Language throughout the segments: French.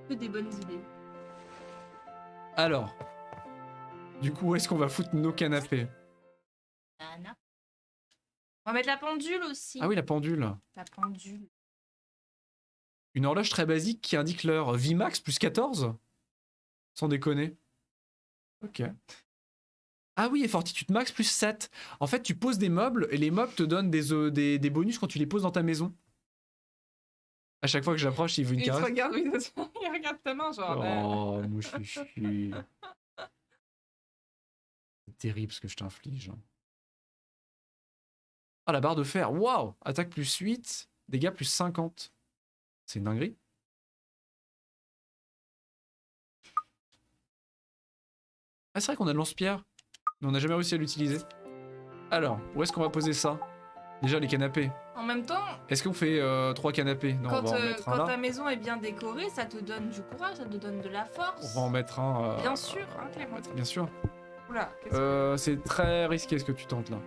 Que des bonnes idées. Alors, du coup, où est-ce qu'on va foutre nos canapés? Anna. On va mettre la pendule aussi. Ah oui, la pendule. La pendule. Une horloge très basique qui indique l'heure. Vimax plus 14? Sans déconner. Ok. Ah oui, et Fortitude Max plus 7. En fait, tu poses des meubles et les meubles te donnent des bonus quand tu les poses dans ta maison. À chaque fois que j'approche, il veut une Il te caresse. regarde, il regarde ta main, genre. Oh, mouchouchu. C'est terrible ce que je t'inflige. Ah, la barre de fer. Waouh! Attaque plus 8, dégâts plus 50. C'est une dinguerie. Ah, c'est vrai qu'on a de lance-pierre, mais on n'a jamais réussi à l'utiliser. Alors, où est-ce qu'on va poser ça? Déjà, les canapés. En même temps, Est-ce qu'on fait 3 canapés? Non, on quand, va en mettre un quand ta là. maison est bien décorée, ça te donne du courage, ça te donne de la On force. va en mettre un. Bien sûr, hein, Clément. Bien sûr. Oula, qu'est-ce que... C'est très risqué ce que tu tentes là.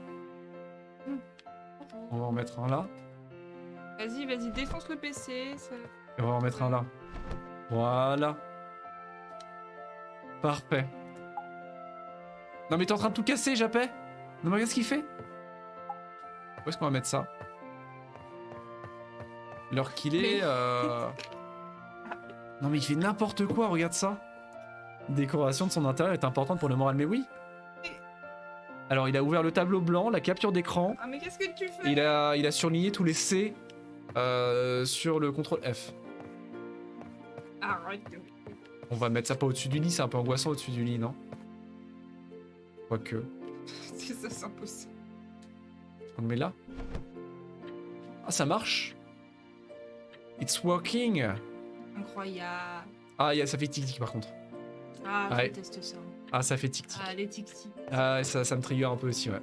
Hmm. On va en mettre un là. Vas-y, vas-y, défonce le PC. Ça... Et on va en mettre un là. Voilà. Parfait. Non mais t'es en train de tout casser, Japet. Non mais regarde ce qu'il fait. Où est-ce qu'on va mettre ça? L'heure qu'il est... Non mais il fait n'importe quoi, regarde ça. Décoration de son intérieur est importante pour le moral, mais oui. Alors il a ouvert le tableau blanc, la capture d'écran. Ah mais qu'est-ce que tu fais? Il a surligné tous les C sur le contrôle F. Arrête. On va mettre ça pas au-dessus du lit, c'est un peu angoissant au-dessus du lit, non? Quoique. Ça, c'est impossible. On le met là. Ah, ça marche. It's working. Incroyable. Ah, ça fait tic-tic par contre. Ah, Ouais. je déteste ça. Ah, ça fait tic-tic. Ah, les tic-tic. Ah, ça me trigger un peu aussi, ouais.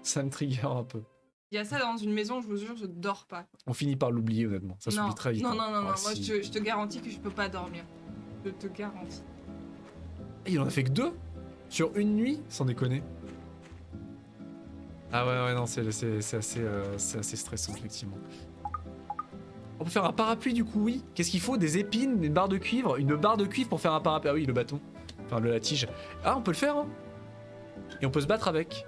Ça me trigger un peu. Il y a ça dans une maison, je vous jure, je dors pas. On finit par l'oublier, honnêtement. Ça s'oublie très vite. Non, hein. non, non, non. Ah, Moi, si. je te garantis que je peux pas dormir. Je te garantis. Ah, il en a fait que 2 sur une nuit, sans déconner. Ah ouais, non, c'est assez stressant, effectivement. On peut faire un parapluie, du coup, oui. Qu'est-ce qu'il faut? Des épines, une barre de cuivre. Une barre de cuivre pour faire un parapluie. Ah oui, le bâton. Enfin, la tige. Ah, on peut le faire, hein. Et on peut se battre avec.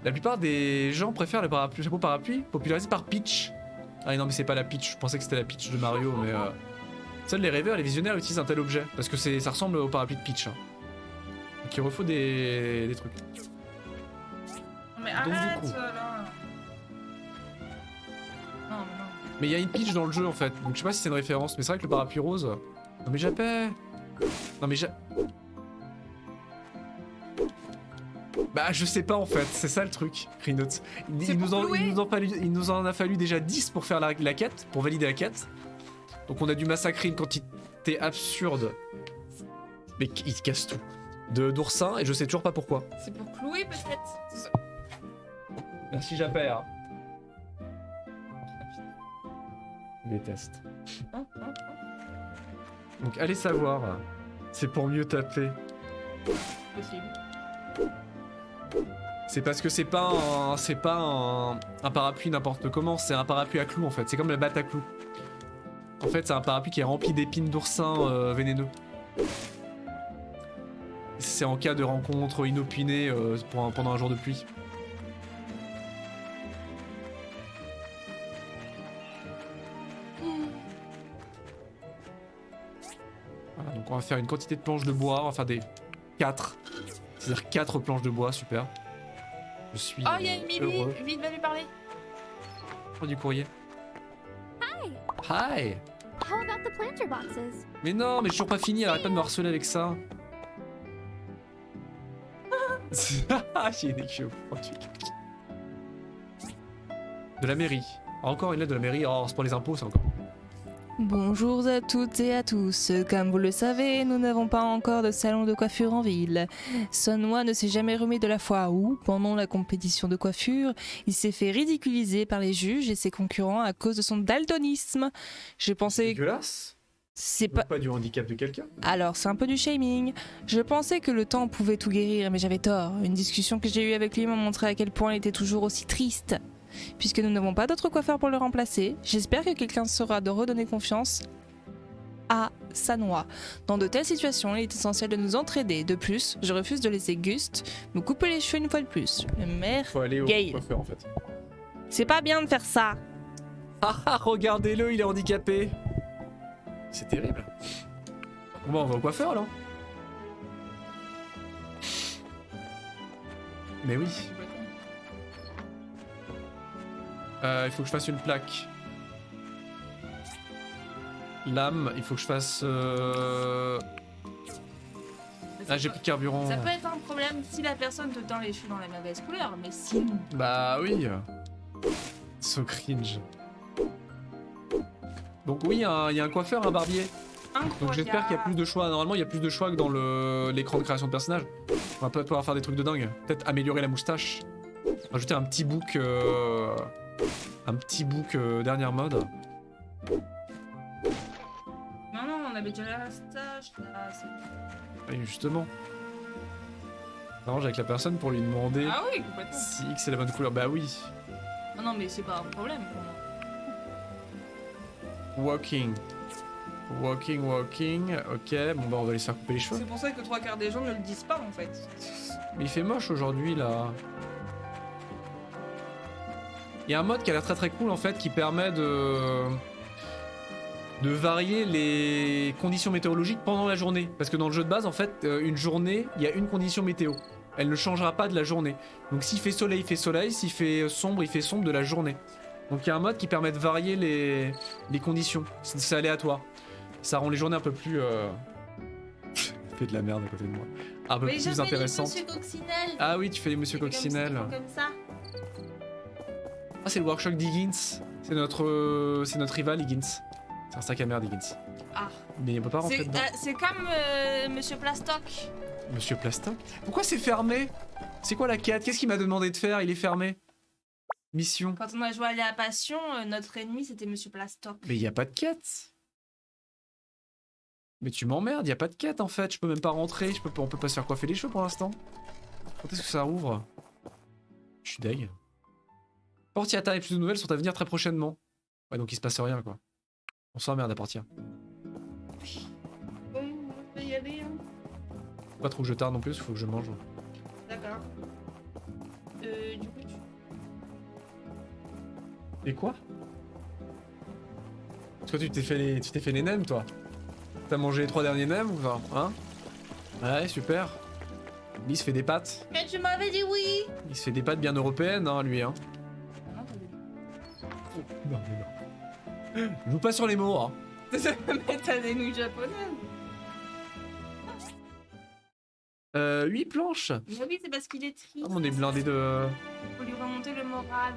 La plupart des gens préfèrent le chapeau parapluie popularisé par Peach. Ah non, mais c'est pas la Peach. Je pensais que c'était la Peach de Mario, mais... Seuls les rêveurs et les visionnaires utilisent un tel objet. Parce que ça ressemble au parapluie de Peach. Hein. Donc il refaut des trucs. Mais Donc, du arrête, coup. là. Non, mais non. Mais il y a une Peach dans le jeu, en fait. Donc je sais pas si c'est une référence, mais c'est vrai que le parapluie rose... Non mais Japet. Non mais Bah je sais pas en fait, c'est ça le truc, Rhinox. Il nous en a fallu déjà 10 pour faire la quête, pour valider la quête. Donc on a dû massacrer une quantité absurde. Mais il te casse tout. D'oursins et je sais toujours pas pourquoi. C'est pour clouer, peut-être. Merci Japet. Hein. Je déteste. Donc allez savoir, c'est pour mieux taper. Possible. C'est parce que c'est pas un parapluie n'importe comment, c'est un parapluie à clous en fait, c'est comme la batte à clous. En fait c'est un parapluie qui est rempli d'épines d'oursin vénéneux. C'est en cas de rencontre inopinée pendant un jour de pluie. Voilà, donc on va faire une quantité de planches de bois, on va faire des 4. C'est-à-dire 4 planches de bois, super. Je suis Oh, il y a une Mimi. heureux. Vite, va lui parler. Oh, du courrier. Hi. Hi. How about the planter boxes? Mais non, mais j'ai toujours pas fini, elle arrête pas de me harceler avec ça. J'ai des queues. De la mairie. Encore une lettre de la mairie. Oh, c'est pour les impôts, ça encore. Bonjour à toutes et à tous. Comme vous le savez, nous n'avons pas encore de salon de coiffure en ville. Sunwa ne s'est jamais remis de la fois où, pendant la compétition de coiffure, il s'est fait ridiculiser par les juges et ses concurrents à cause de son daltonisme. Je pensais... Dégueulasse. C'est pas... Pas du handicap de quelqu'un. Alors, c'est un peu du shaming. Je pensais que le temps pouvait tout guérir, mais j'avais tort. Une discussion que j'ai eue avec lui m'a montré à quel point il était toujours aussi triste. Puisque nous n'avons pas d'autre coiffeur pour le remplacer, j'espère que quelqu'un saura de redonner confiance à Sanois. Dans de telles situations, il est essentiel de nous entraider. De plus, je refuse de laisser Gust me couper les cheveux une fois de plus. Le maire Faut aller au Gale. coiffeur en fait. C'est pas bien de faire ça. Ah ah, regardez-le, il est handicapé. C'est terrible. Bon bah on va au coiffeur là. Mais oui. Il faut que je fasse une plaque. Lame, il faut que je fasse... Ah j'ai plus de carburant. Ça peut être un problème si la personne te teint les cheveux dans la mauvaise couleur, mais si... Bah oui. So cringe. Donc oui, il y a un coiffeur, un barbier. Donc j'espère qu'il y a plus de choix. Normalement, il y a plus de choix que dans l'écran de création de personnage. On va peut-être pouvoir faire des trucs de dingue. Peut-être améliorer la moustache. Rajouter un petit book... dernière mode. Non, on avait déjà la moustache, là, Oui, justement. Arrange avec la personne pour lui demander Ah oui, complètement. si X est la bonne couleur. Bah oui. Ah non, mais c'est pas un problème pour moi. Walking. Walking. Ok, bon bah on va aller se faire couper les cheveux. C'est pour ça que 3/4 des gens ne le disent pas, en fait. Mais il fait moche aujourd'hui là. Il y a un mode qui a l'air très cool en fait qui permet de varier les conditions météorologiques pendant la journée. Parce que dans le jeu de base en fait, une journée, il y a une condition météo. Elle ne changera pas de la journée. Donc s'il fait soleil, il fait soleil. S'il fait sombre, il fait sombre de la journée. Donc il y a un mode qui permet de varier les conditions. C'est aléatoire. Ça rend les journées un peu plus... fait de la merde à côté de moi. Un peu plus intéressantes. Monsieur Coccinelle. Ah oui, tu fais les Monsieur Coccinelle. Comme ça. Ah, c'est le workshop d'Higgins. C'est notre rival Higgins. C'est un sac à merde Higgins. Ah. Mais on peut pas rentrer dedans. C'est comme Monsieur Plastoc. Monsieur Plastoc. Pourquoi c'est fermé? C'est quoi la quête? Qu'est-ce qu'il m'a demandé de faire? Il est fermé. Mission. Quand on a joué à la Passion, notre ennemi c'était Monsieur Plastoc. Mais y a pas de quête. Mais tu m'emmerdes, y a pas de quête en fait. Je peux même pas rentrer. On peut pas se faire coiffer les cheveux pour l'instant. Quand est-ce que ça rouvre? Je suis deg. Portiata et plus de nouvelles sont à venir très prochainement. Ouais, donc il se passe rien quoi. On s'emmerde à partir. Bon, on peut y aller. Hein. Pas trop que je tarde non plus, il faut que je mange. D'accord. Du coup, Et quoi? Parce que tu t'es fait les nems toi? T'as mangé les 3 derniers nems ou pas? Hein? Ouais, super. Lui il se fait des pâtes. mais tu m'avais dit oui. Il se fait des pâtes bien européennes, hein, lui, hein. Non, mais non. Joue pas sur les mots, hein. Mais t'as des nouilles japonaises. 8 planches. Mais oui, c'est parce qu'il est triste. Oh, on est blindé de... Faut lui remonter le moral.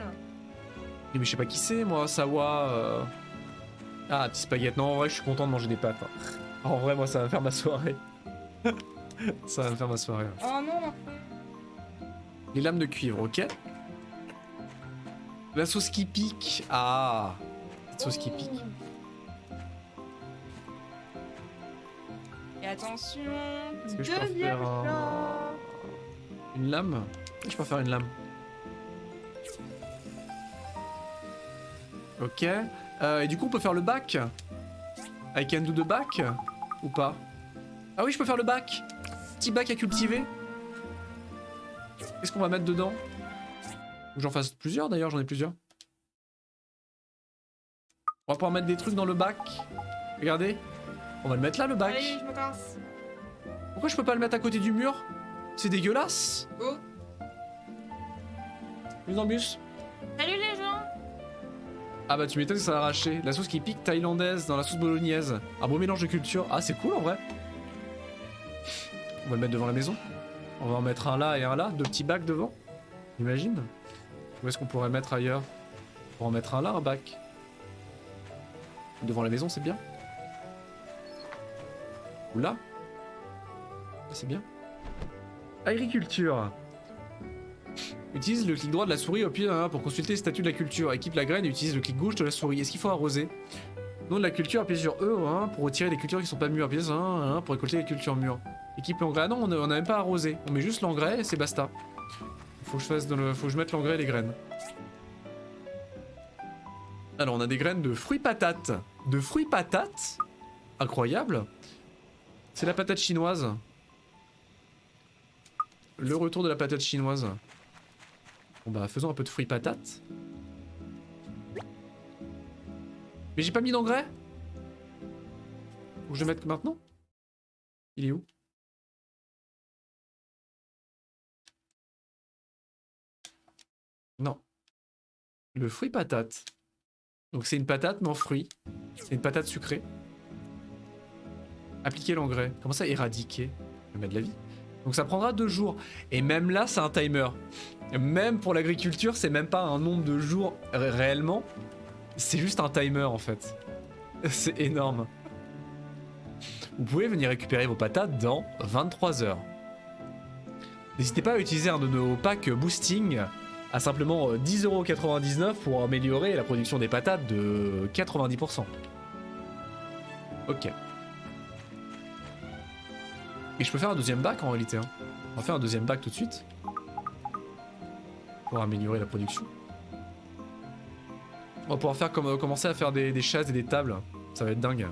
Mais je sais pas qui c'est, moi, Sawa. Ah, petit spaghetti. Non, en vrai, je suis content de manger des pâtes. Hein. En vrai, moi, ça va me faire ma soirée. Ça va me faire ma soirée. Oh non. Les lames de cuivre, ok. La sauce qui pique. Ah, cette sauce qui pique. Et attention. Est-ce que je peux Deuxième faire plat. une lame? Oui, je peux faire une lame. Ok. Et du coup, on peut faire le bac. I can do the bac ou pas? Ah oui, je peux faire le bac. Petit bac à cultiver. Qu'est-ce qu'on va mettre dedans? Faut que j'en fasse plusieurs d'ailleurs, j'en ai plusieurs. On va pouvoir mettre des trucs dans le bac. Regardez. On va le mettre là, le bac. Allez, je me casse. Pourquoi je peux pas le mettre à côté du mur? C'est dégueulasse. Go. Mise en bus. Salut les gens. Ah bah tu m'étonnes que ça a arraché. La sauce qui pique thaïlandaise dans la sauce bolognaise. Un beau mélange de culture. Ah c'est cool en vrai. On va le mettre devant la maison. On va en mettre un là et un là. 2 petits bacs devant. Imagine. Où est-ce qu'on pourrait mettre ailleurs? On pourrait en mettre un là, un bac. Devant la maison c'est bien. Ou là. Ah, c'est bien. Agriculture. Utilise le clic droit de la souris au pied pour consulter les statuts de la culture. Équipe la graine et utilise le clic gauche de la souris. Est-ce qu'il faut arroser? Nom de la culture, appuyez sur E pour retirer les cultures qui sont pas mûres. Appuyez sur 1 pour récolter les cultures mûres. Équipe l'engrais. Ah non, on n'a même pas arrosé. On met juste l'engrais et c'est basta. Faut que je mette l'engrais et les graines. Alors on a des graines de fruits patates. De fruits patates? Incroyable. C'est la patate chinoise. Le retour de la patate chinoise. Bon bah faisons un peu de fruits patates. Mais j'ai pas mis d'engrais. Faut que je le mette maintenant. Il est où? Non. Le fruit patate. Donc c'est une patate mais en fruit. C'est une patate sucrée. Appliquer l'engrais. Comment ça éradiquer? Je vais mettre de la vie. Donc ça prendra 2 jours. Et même là c'est un timer. Même pour l'agriculture c'est même pas un nombre de jours réellement. C'est juste un timer en fait. C'est énorme. Vous pouvez venir récupérer vos patates dans 23 heures. N'hésitez pas à utiliser un de nos packs boosting à simplement 10,99€ pour améliorer la production des patates de 90%. Ok. Et je peux faire un deuxième bac en réalité. Hein. On va faire un deuxième bac tout de suite. Pour améliorer la production. On va pouvoir faire commencer à faire des chaises et des tables. Ça va être dingue.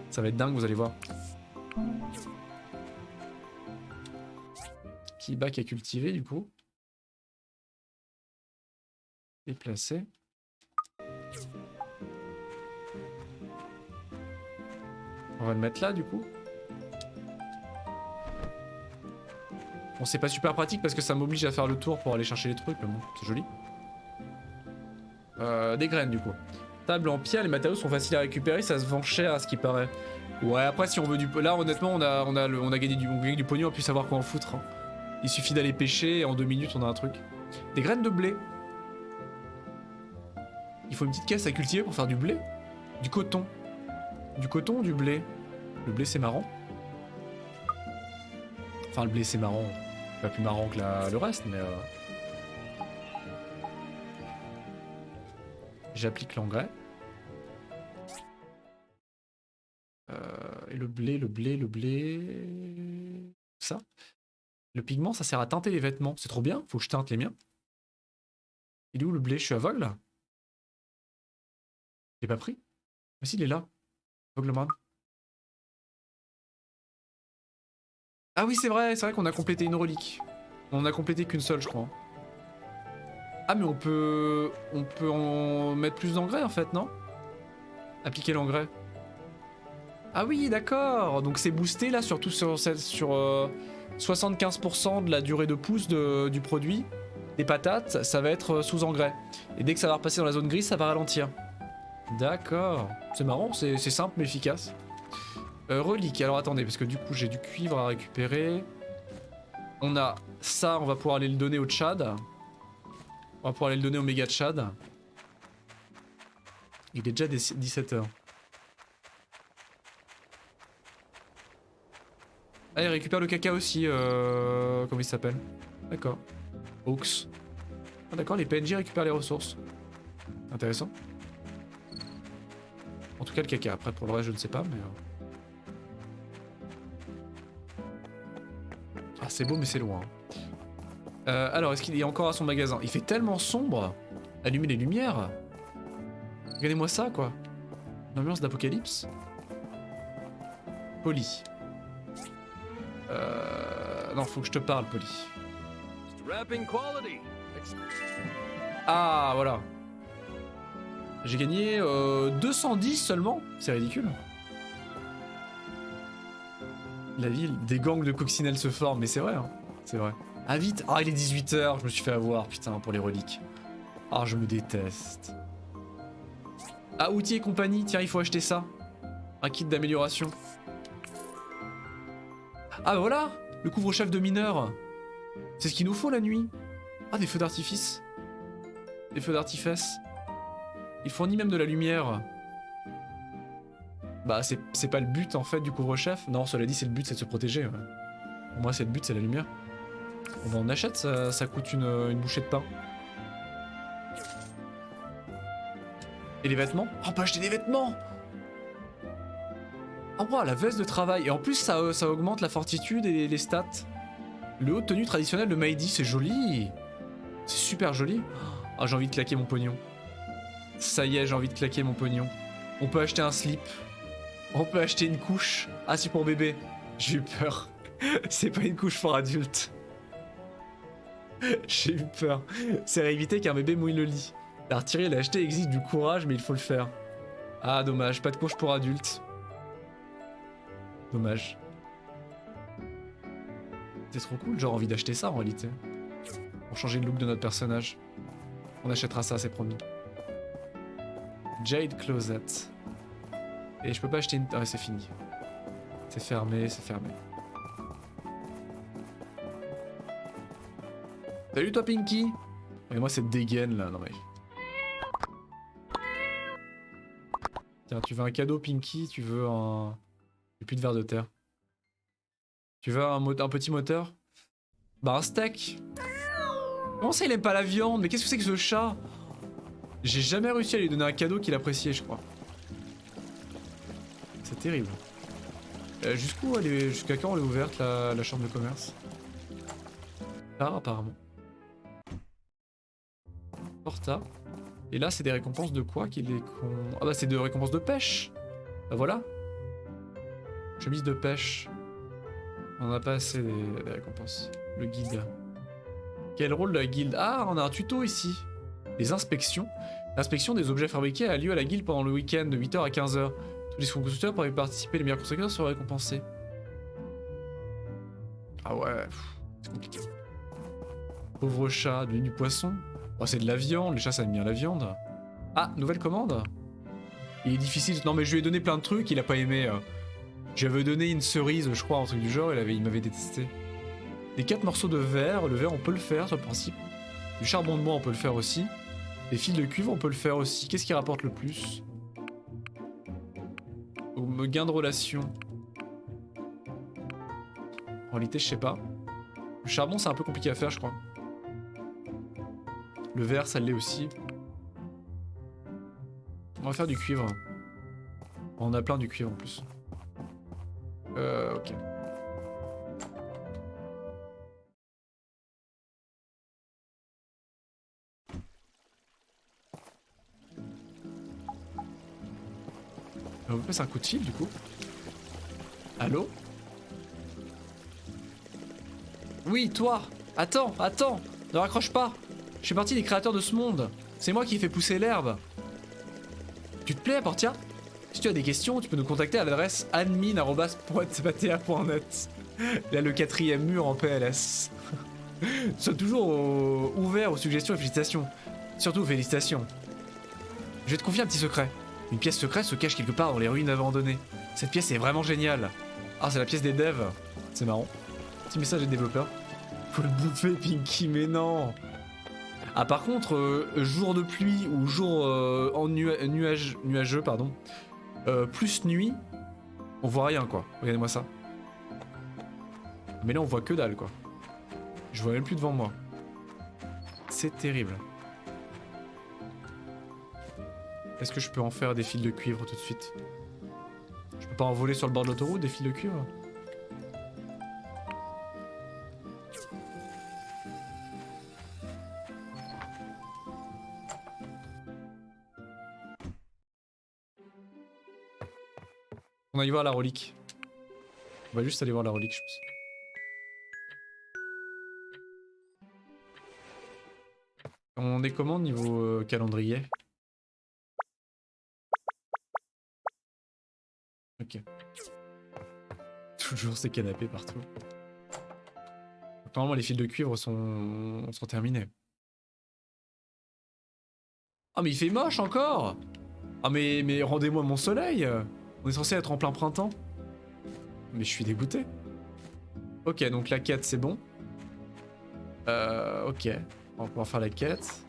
Ça va être dingue, vous allez voir. Qui bac à cultiver du coup. Déplacer. On va le mettre là du coup. Bon, c'est pas super pratique parce que ça m'oblige à faire le tour pour aller chercher les trucs, mais bon, c'est joli. Des graines du coup. Table en pierre, les matériaux sont faciles à récupérer, ça se vend cher à ce qui paraît. Ouais, après si on veut du... Là honnêtement on a gagné du pognon, on peut savoir quoi en foutre. Hein. Il suffit d'aller pêcher et en 2 minutes on a un truc. Des graines de blé. Il faut une petite caisse à cultiver pour faire du blé. Du coton. Du coton ou du blé? Le blé c'est marrant. Enfin le blé c'est marrant. Pas plus marrant que le reste mais... J'applique l'engrais. Et le blé... Ça. Le pigment, ça sert à teinter les vêtements. C'est trop bien, faut que je teinte les miens. Il est où le blé? Je suis aveugle? Je l'ai pas pris? Mais si, il est là. Aveugleman. Ah oui, c'est vrai qu'on a complété une relique. On en a complété qu'une seule, je crois. Ah mais on peut en mettre plus d'engrais en fait, non? Appliquer l'engrais. Ah oui, d'accord. Donc c'est boosté là, surtout sur 75% de la durée de pousse du produit. Des patates, ça va être sous engrais. Et dès que ça va repasser dans la zone grise, ça va ralentir. D'accord. C'est marrant, c'est simple mais efficace. Relique, alors attendez, parce que du coup j'ai du cuivre à récupérer. On a ça, on va pouvoir aller le donner au Tchad. On va pouvoir aller le donner au méga Tchad. Il est déjà 17h. Ah, il récupère le caca aussi, comment il s'appelle? D'accord. Oaks. Ah d'accord, les PNJ récupèrent les ressources. Intéressant. En tout cas le caca, après pour le reste je ne sais pas, mais... Ah c'est beau mais c'est loin. Alors, est-ce qu'il est encore à son magasin? Il fait tellement sombre. Allumer les lumières. Regardez-moi ça, quoi. L'ambiance d'apocalypse. Poli. Non, faut que je te parle, Poli. Ah, voilà. J'ai gagné 210 seulement. C'est ridicule. La ville, des gangs de coccinelles se forment, mais c'est vrai, hein. C'est vrai. Ah vite! Ah il est 18h, je me suis fait avoir, putain, pour les reliques. Ah je me déteste. Ah outils et compagnie, tiens il faut acheter ça. Un kit d'amélioration. Ah bah voilà! Le couvre-chef de mineurs. C'est ce qu'il nous faut la nuit. Ah des feux d'artifice. Des feux d'artifice. Il fournit même de la lumière. Bah c'est pas le but en fait du couvre-chef. Non cela dit c'est le but, c'est de se protéger. Ouais. Pour moi c'est le but, c'est la lumière. Bon, on achète, ça coûte une bouchée de pain. Et les vêtements? Oh, on peut acheter des vêtements! Oh, wow, la veste de travail. Et en plus, ça augmente la fortitude et les stats. Le haut de tenue traditionnel de Maïdi, c'est joli! C'est super joli. Ah, j'ai envie de claquer mon pognon. Ça y est, j'ai envie de claquer mon pognon. On peut acheter un slip. On peut acheter une couche. Ah, c'est pour bébé. J'ai eu peur. C'est pas une couche pour adulte. J'ai eu peur. C'est éviter qu'un bébé mouille le lit. La retirer et l'acheter exige du courage, mais il faut le faire. Ah, dommage. Pas de couche pour adulte. Dommage. C'est trop cool. J'ai envie d'acheter ça en réalité. Pour changer le look de notre personnage. On achètera ça, c'est promis. Jade Closet. Et je peux pas acheter une... Ah, c'est fini. C'est fermé, c'est fermé. Salut toi Pinky. Et moi cette dégaine là, non mais... Tiens, tu veux un cadeau Pinky, tu veux un... J'ai plus de verre de terre. Tu veux un petit moteur? Bah un steak. Comment ça il aime pas la viande? Mais qu'est-ce que c'est que ce chat? J'ai jamais réussi à lui donner un cadeau qu'il appréciait je crois. C'est terrible. Jusqu'où elle est... Jusqu'à quand elle est ouverte la chambre de commerce? Tard apparemment. Porta. Et là c'est des récompenses de quoi qu'il est con... Ah bah c'est des récompenses de pêche. Bah voilà. Chemise de pêche. On en a pas assez des récompenses. Le guide. Quel rôle de la guilde? Ah, on a un tuto ici. Les inspections. L'inspection des objets fabriqués a lieu à la guilde pendant le week-end de 8h à 15h. Tous les constructeurs pour y participer, les meilleurs constructeurs seront récompensés. Ah ouais, c'est compliqué. Pauvre chat, du poisson. Oh, c'est de la viande, les chats ça aime bien la viande. Ah, nouvelle commande. Il est difficile. Non mais je lui ai donné plein de trucs, il a pas aimé. J'avais donné une cerise, je crois, un truc du genre, il m'avait détesté. Des 4 morceaux de verre, le verre on peut le faire sur le principe. Du charbon de bois on peut le faire aussi. Des fils de cuivre on peut le faire aussi. Qu'est-ce qui rapporte le plus? Gain de relation. En réalité je sais pas. Le charbon c'est un peu compliqué à faire je crois. Le verre ça l'est aussi. On va faire du cuivre. On a plein du cuivre en plus. Ok. On vous passe un coup de fil du coup. Allô? Oui, toi! Attends, ne raccroche pas! Je fais partie des créateurs de ce monde. C'est moi qui ai fait pousser l'herbe. Tu te plais, Portia? Si tu as des questions, tu peux nous contacter à l'adresse admin@poetbatea.net. Là, le 4ème mur en PLS. Sois toujours ouvert aux suggestions et félicitations. Surtout félicitations. Je vais te confier un petit secret. Une pièce secrète se cache quelque part dans les ruines abandonnées. Cette pièce est vraiment géniale. Ah, c'est la pièce des devs. C'est marrant. Petit message des développeurs. Faut le bouffer, Pinky, mais non. Ah, par contre, jour de pluie ou jour en nuageux, pardon. Plus nuit, on voit rien quoi. Regardez-moi ça. Mais là on voit que dalle quoi. Je vois même plus devant moi. C'est terrible. Est-ce que je peux en faire des fils de cuivre tout de suite? Je peux pas en voler sur le bord de l'autoroute des fils de cuivre? On va y voir la relique. On va juste aller voir la relique, je pense. On est comment niveau calendrier? Ok. Toujours ces canapés partout. Donc, normalement les fils de cuivre sont terminés. Ah mais il fait moche encore! Ah mais rendez-moi mon soleil! On est censé être en plein printemps. Mais je suis dégoûté. Ok, donc la quête c'est bon. Ok, on va pouvoir faire la quête.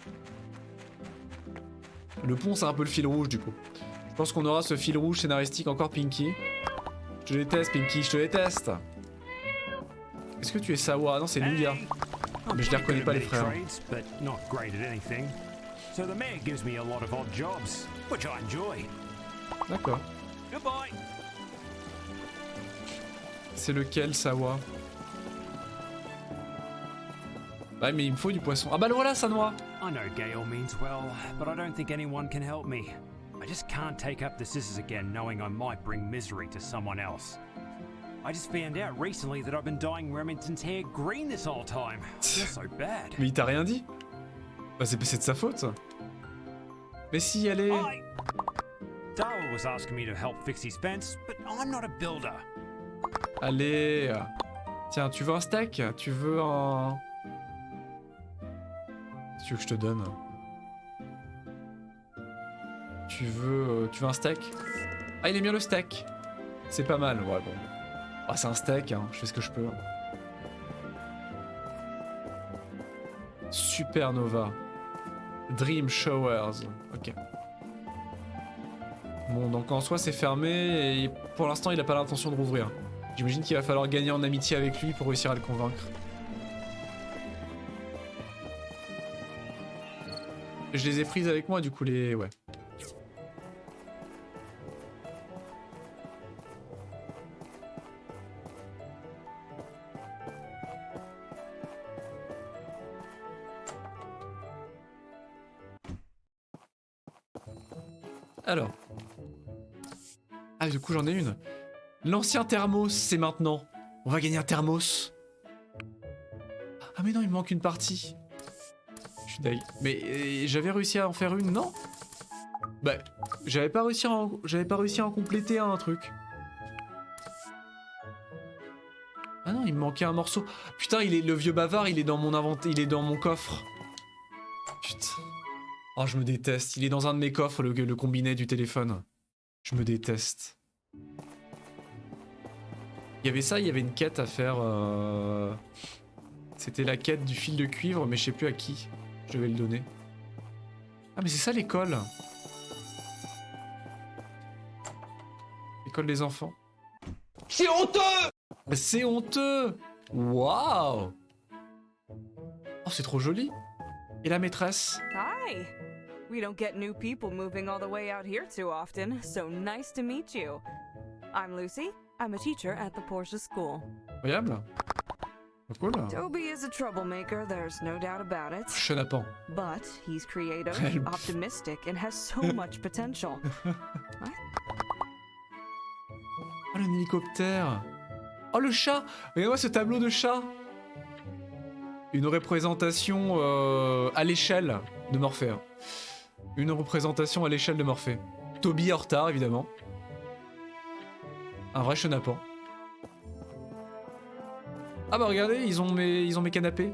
Le pont c'est un peu le fil rouge du coup. Je pense qu'on aura ce fil rouge scénaristique encore Pinky. Je te déteste Pinky, je te déteste. Est-ce que tu es Sawa? Non c'est Luya. Mais je les reconnais pas les frères. D'accord. C'est lequel, Sawa? Ouais, mais il me faut du poisson. Ah bah le voilà, Sanoa! I know Gale means well, but I don't think anyone can help me. I just can't take up the scissors again knowing I might bring misery to someone else. I just found out recently that I've been dyeing Remington's hair green this whole time. I feel so bad. Mais il t'a rien dit? Bah, c'est de sa faute. Mais si, allez. Darla was asking me to help fix his fence, but I'm not a builder. Allez. Tiens, tu veux un steak? Tu veux un... Qu'est-ce que tu veux que je te donne? Tu veux un steak? Ah, il aime bien le steak. C'est pas mal, ouais, bon. Ah, c'est un steak, hein. Je fais ce que je peux. Supernova. Dream Showers. Ok. Bon, donc en soi, c'est fermé et pour l'instant, il n'a pas l'intention de rouvrir. J'imagine qu'il va falloir gagner en amitié avec lui pour réussir à le convaincre. Je les ai prises avec moi, du coup, les... Ouais. Alors. Ah, du coup, j'en ai une. L'ancien thermos, c'est maintenant. On va gagner un thermos. Ah, mais non, il me manque une partie. Je suis deg. Mais j'avais réussi à en faire une, non? Bah, j'avais pas réussi à en compléter un truc. Ah non, il me manquait un morceau. Putain, le vieux bavard, il est dans mon il est dans mon coffre. Putain. Oh, je me déteste. Il est dans un de mes coffres, le combiné du téléphone. Je me déteste. Il y avait ça, il y avait une quête à faire. C'était la quête du fil de cuivre, mais je sais plus à qui je vais le donner. Ah, mais c'est ça l'école. L'école des enfants. C'est honteux! C'est honteux! Waouh! Oh, c'est trop joli. Et la maîtresse? Hi! We don't get new people moving all the way out here too often, so nice to meet you. I'm Lucy. I'm a teacher at the Portia School. Incroyable. Cool. Toby is a troublemaker, there's no doubt about it. Chenapan. But he's creative, optimistic, and has so much potential. Oh, le hélicoptère. Oh, le chat. Regarde-moi ce tableau de chat. Une représentation à l'échelle de Morphée. Une représentation à l'échelle de Morphée. Toby en retard, évidemment. Un vrai chenapan. Ah bah regardez, ils ont mes canapés.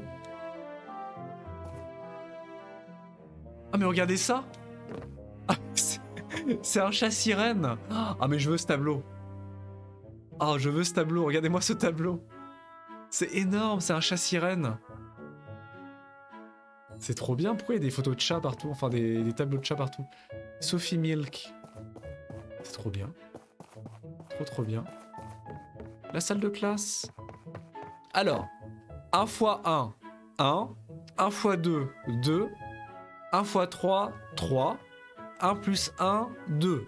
Ah mais regardez ça. Ah, c'est un chat sirène. Ah mais je veux ce tableau. Ah je veux ce tableau, regardez-moi ce tableau. C'est énorme, c'est un chat sirène. C'est trop bien, pourquoi il y a des photos de chats partout, enfin des tableaux de chats partout. Sophie Milk. C'est trop bien. Trop bien. La salle de classe. Alors, 1 x 1, 1. 1 x 2, 2. 1 x 3, 3. 1 plus 1, 2.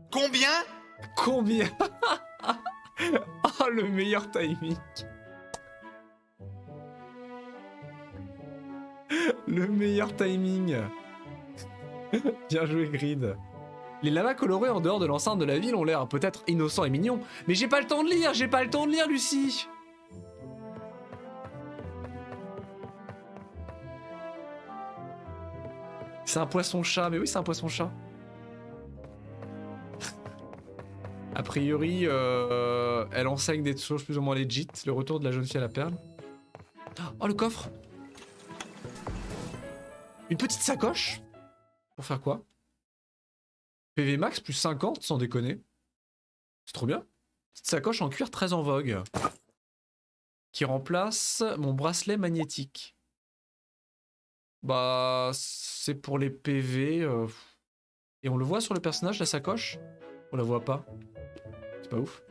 Combien? Combien? Oh, le meilleur timing. Le meilleur timing. Bien joué, Grid. Les lamas colorés en dehors de l'enceinte de la ville ont l'air peut-être innocents et mignons, mais j'ai pas le temps de lire, Lucie. C'est un poisson-chat, mais oui, c'est un poisson-chat. A priori, elle enseigne des choses plus ou moins legit. Le retour de la jeune fille à la perle. Oh, le coffre. Une petite sacoche. Pour faire quoi? PV max plus 50, sans déconner. C'est trop bien. Petite sacoche en cuir très en vogue. Qui remplace mon bracelet magnétique. Bah, c'est pour les PV. Et on le voit sur le personnage, la sacoche? On la voit pas. C'est pas ouf.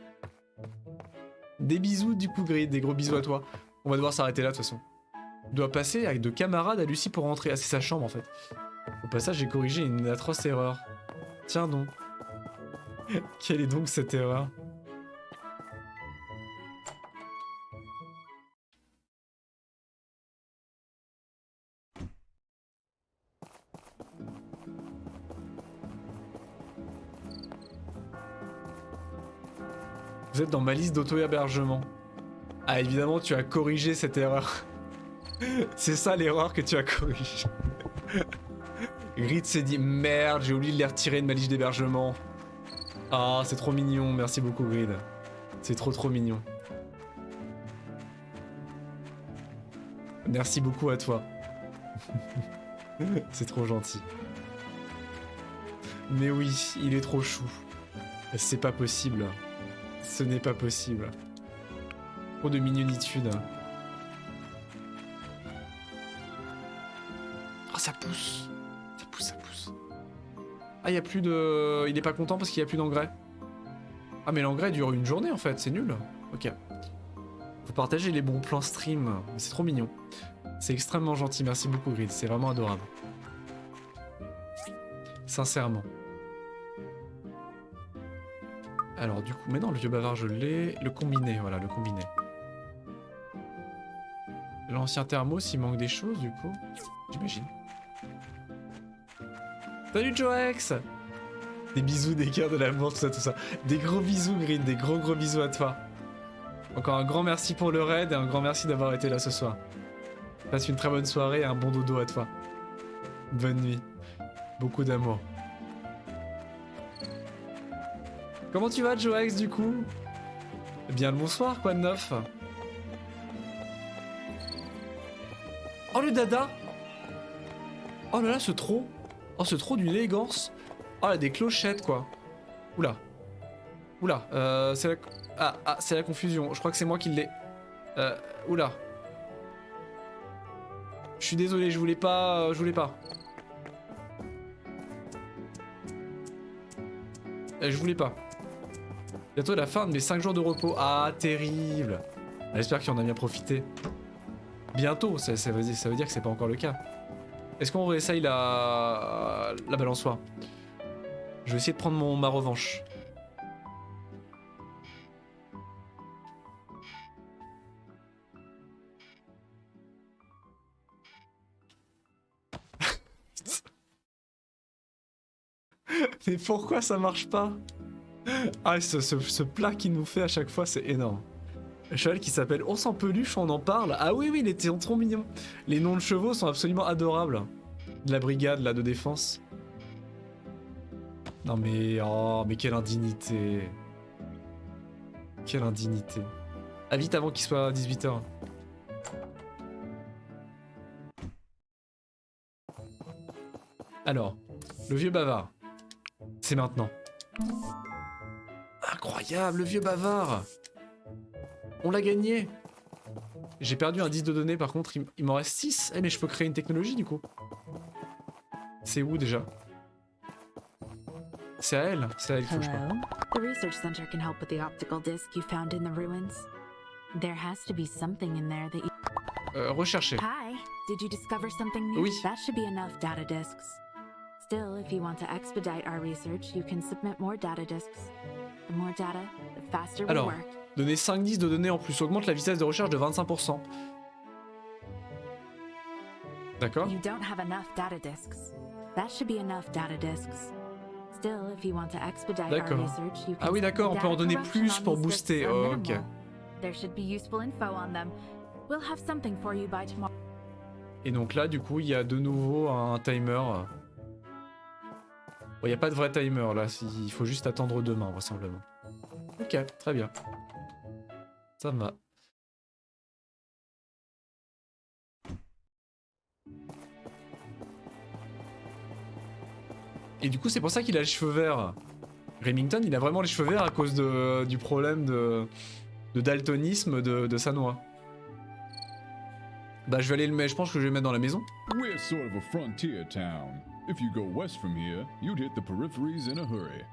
Des bisous du coup, Grid. Des gros bisous à toi. On va devoir s'arrêter là de toute façon. Je dois passer avec 2 camarades à Lucie pour rentrer. Ah, c'est sa chambre en fait. Au passage, j'ai corrigé une atroce erreur. Tiens donc. Quelle est donc cette erreur? Vous êtes dans ma liste d'auto-hébergement. Ah, évidemment, tu as corrigé cette erreur. C'est ça l'erreur que tu as corrigée. Grid s'est dit merde, j'ai oublié de les retirer de ma liste d'hébergement. Ah, c'est trop mignon, merci beaucoup Grid. C'est trop mignon. Merci beaucoup à toi. C'est trop gentil. Mais oui, il est trop chou. C'est pas possible. Ce n'est pas possible. Trop de mignonitude. Oh, ça pousse. Ça pousse, ça pousse. Ah, il y a plus de... Il est pas content parce qu'il y a plus d'engrais. Ah, mais l'engrais dure une journée en fait, c'est nul. Ok. Vous partagez les bons plans stream. C'est trop mignon. C'est extrêmement gentil, merci beaucoup Grid, c'est vraiment adorable. Sincèrement. Alors du coup, mais non, le vieux bavard je l'ai. Le combiné, voilà, le combiné. L'ancien thermos, il manque des choses du coup, j'imagine. Salut Joex! Des bisous, des cœurs, de l'amour, tout ça. Des gros bisous Grid, des gros bisous à toi. Encore un grand merci pour le raid et un grand merci d'avoir été là ce soir. Passe une très bonne soirée et un bon dodo à toi. Bonne nuit. Beaucoup d'amour. Comment tu vas, Joex, du coup? Eh bien, le bonsoir, quoi de neuf? Oh, le dada! Oh là là, ce trop! Oh, ce trop d'une élégance! Oh, là, des clochettes, quoi. Oula. Oula, c'est la... Ah, c'est la confusion. Je crois que c'est moi qui l'ai... Oula. Je suis désolé, je voulais pas... Je voulais pas. Bientôt la fin de mes 5 jours de repos. Ah, terrible. J'espère qu'il en a bien profité. Bientôt, ça veut dire que c'est pas encore le cas. Est-ce qu'on réessaye la balançoire? Je vais essayer de prendre ma revanche. Mais pourquoi ça marche pas? Ah, ce plat qu'il nous fait à chaque fois, c'est énorme. Un cheval qui s'appelle Ours en peluche, on en parle. Ah oui, il était trop mignon. Les noms de chevaux sont absolument adorables. De la brigade, là, de défense. Non mais... Oh, mais quelle indignité. Quelle indignité. Ah, vite avant qu'il soit 18h. Alors, le vieux bavard. C'est maintenant. Incroyable, le vieux bavard. On l'a gagné. J'ai perdu un 10 de données, par contre, il m'en reste 6. Eh, mais je peux créer une technologie, du coup. C'est où, déjà? C'est à elle qu'il faut, je crois. Hello? The research center can help with the optical disc you found in the ruins. There has to be something in there that you... Rechercher. Hi, did you discover something new? Oui. That should be enough data discs. Still, if you want to expedite our research, you can submit more data discs. The more data, the faster we Alors, work. donner 5 disques de données en plus augmente la vitesse de recherche de 25%. D'accord. You don't have enough data discs. That should be enough data discs. Still, if you want to expedite our D'accord. research, you can Ah oui, d'accord, on peut en donner data plus corruption pour on these discs booster. are Oh, ok. minimal. There should be useful info on them. We'll have something for you by tomorrow. Et donc là, du coup, il y a de nouveau un timer. Bon, il n'y a pas de vrai timer là, il faut juste attendre demain, vraisemblablement. Ok, très bien. Ça me va. Et du coup, c'est pour ça qu'il a les cheveux verts. Remington, il a vraiment les cheveux verts à cause du problème de daltonisme de sa noix. Bah, je vais aller le mettre, je pense que je vais le mettre dans la maison. We're sort of a frontier town. If you go west from here, you'd hit the peripheries in a hurry.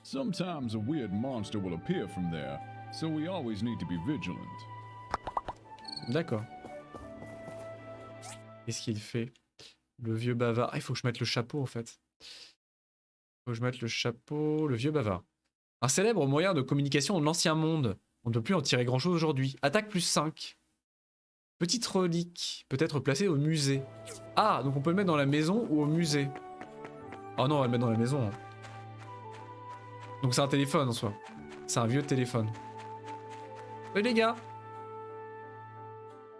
Sometimes a weird monster will appear from there, so we always need to be vigilant. D'accord. Qu'est-ce qu'il fait? Le vieux bavard. Ah, il faut que je mette le chapeau en fait. Faut que je mette le chapeau. Le vieux bavard. Un célèbre moyen de communication de l'ancien monde. On ne peut plus en tirer grand chose aujourd'hui. Attaque plus 5. Petite relique. Peut être placée au musée. Ah, donc on peut le mettre dans la maison ou au musée. Oh non, on va le mettre dans la maison. Hein. Donc c'est un téléphone en soi. C'est un vieux téléphone. Salut les gars.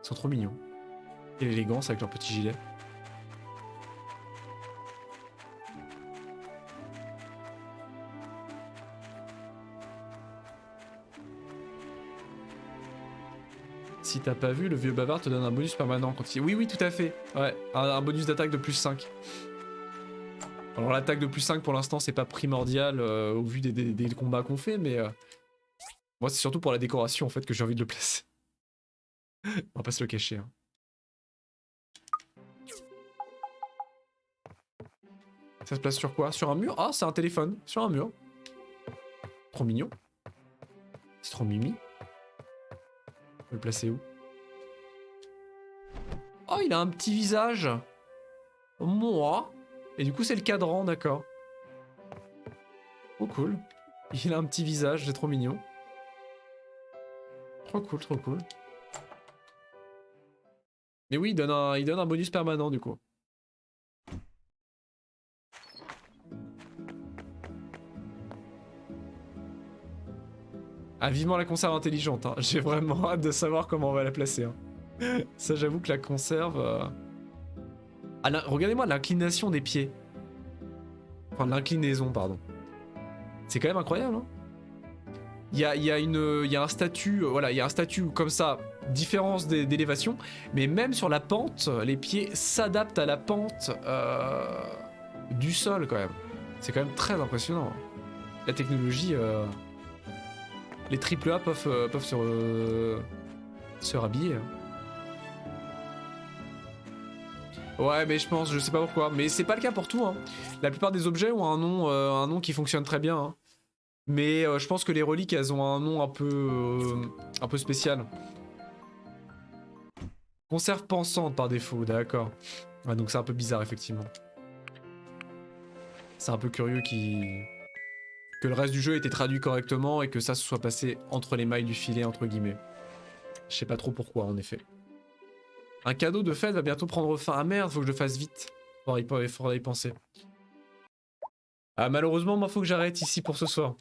Ils sont trop mignons. Quelle élégance avec leur petit gilet. Si t'as pas vu, le vieux bavard te donne un bonus permanent quand il... Oui, oui, tout à fait. Ouais, un bonus d'attaque de plus 5. Alors l'attaque de plus 5 pour l'instant c'est pas primordial au vu des combats qu'on fait, mais... moi c'est surtout pour la décoration en fait que j'ai envie de le placer. On va pas se le cacher. Hein. Ça se place sur quoi? Sur un mur? Ah, c'est un téléphone. Sur un mur. Trop mignon. C'est trop mimi. On peut le placer où? Oh, il a un petit visage. Moi. Et du coup, c'est le cadran, d'accord. Trop cool. Il a un petit visage, c'est trop mignon. Trop cool, trop cool. Mais oui, il donne un bonus permanent, du coup. Ah, vivement la conserve intelligente, hein. J'ai vraiment hâte de savoir comment on va la placer. Hein. Ça, j'avoue que la conserve... Ah, regardez-moi l'inclination des pieds. Enfin, l'inclinaison, pardon. C'est quand même incroyable, hein. Il y a un statut, voilà, il y a un statut comme ça, différence d'élévation, mais même sur la pente, les pieds s'adaptent à la pente du sol, quand même. C'est quand même très impressionnant. La technologie... les AAA peuvent se rhabiller. Ouais, mais je sais pas pourquoi. Mais c'est pas le cas pour tout. Hein. La plupart des objets ont un nom qui fonctionne très bien. Hein. Mais je pense que les reliques, elles ont un nom un peu spécial. Conserve pensante par défaut, d'accord. Ouais, donc c'est un peu bizarre, effectivement. C'est un peu curieux que le reste du jeu ait été traduit correctement et que ça se soit passé entre les mailles du filet, entre guillemets. Je sais pas trop pourquoi, en effet. Un cadeau de fête va bientôt prendre fin. Ah merde, faut que je le fasse vite. Faudra y penser. Ah, malheureusement, moi, faut que j'arrête ici pour ce soir.